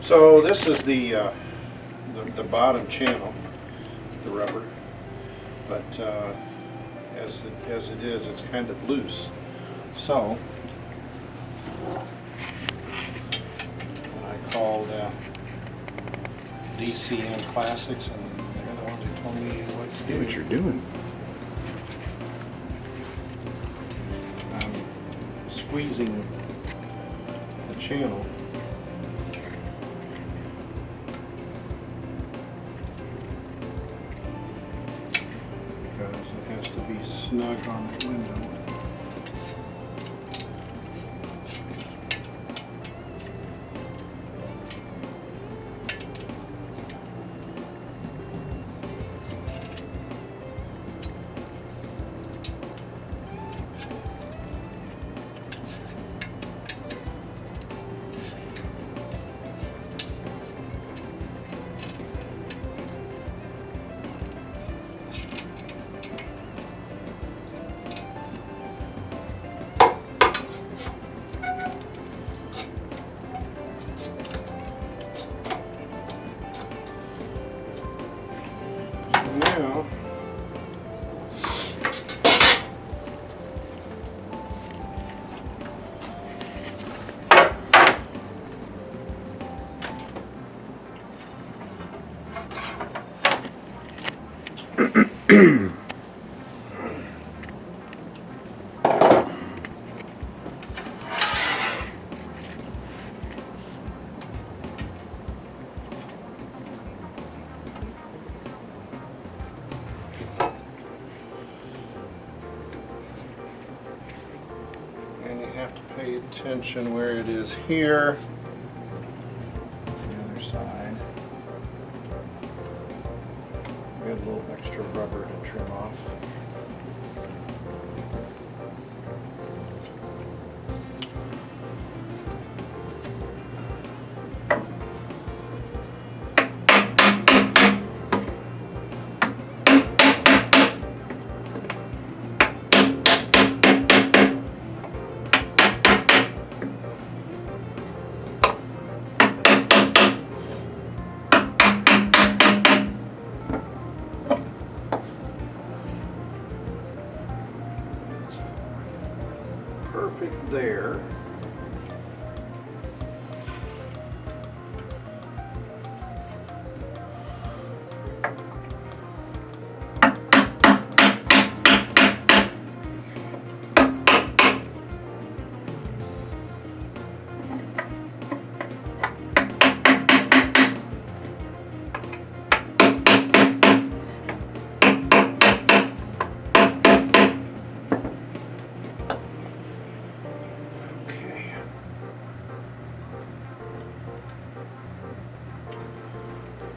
So this is the bottom channel, the rubber, but as it is, it's kind of loose. So I called DCM Classics, and they're the ones who told me what to See do. what you're doing. I'm squeezing the channel. Because it has to be snug on the window. Now, and you have to pay attention where it is here. The other side. We have a little extra rubber to trim off. Perfect there.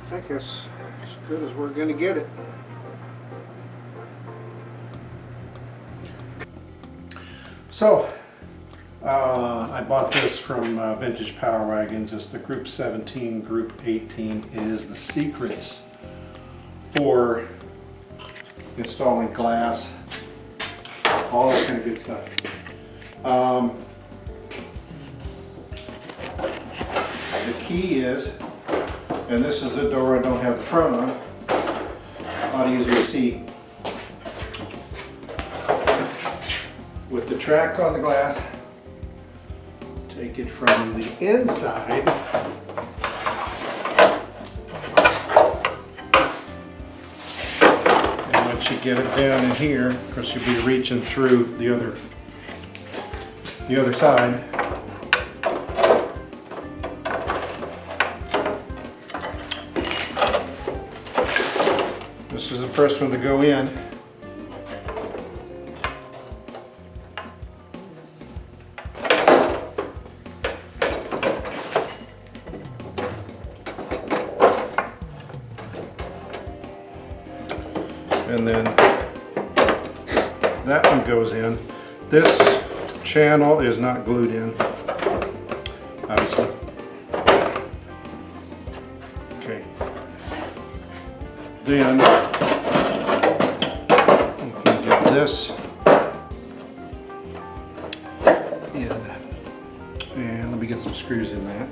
I think it's as good as we're going to get it. So, I bought this from Vintage Power Wagons. It's the Group 17, Group 18 is the secrets for installing glass, all that kind of good stuff. The key is, and this is a door I don't have the front on, a lot easier to see. With the track on the glass, take it from the inside and once you get it down in here, of course you'll be reaching through the other side. This is the first one to go in. And then that one goes in. This channel is not glued in, obviously. Okay. Then you can get this in, and let me get some screws in that.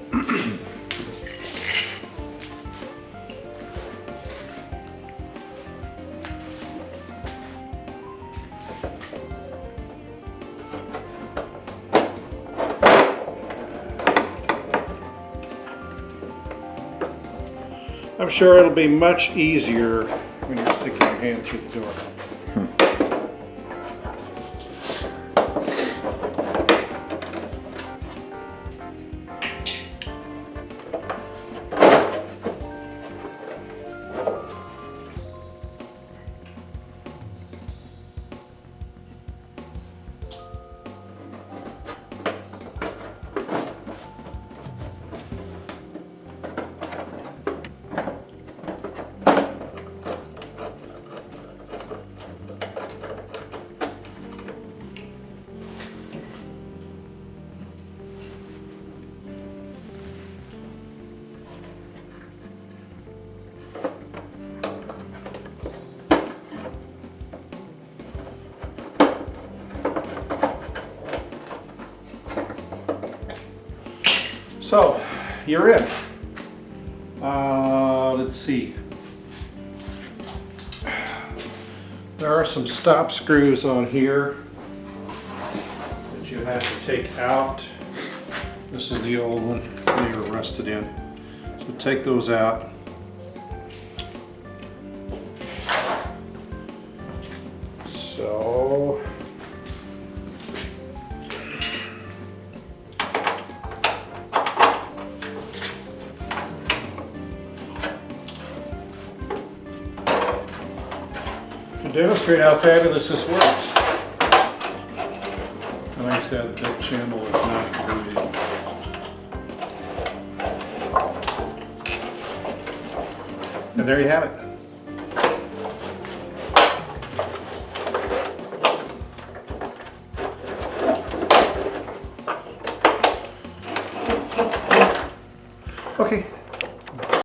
I'm sure it'll be much easier when you're sticking your hand through the door. So, you're in. Let's see. There are some stop screws on here that you have to take out. This is the old one they were rusted in. So take those out. So to demonstrate how fabulous this works. And like I said, that channel is not very big. And there you have it. Okay.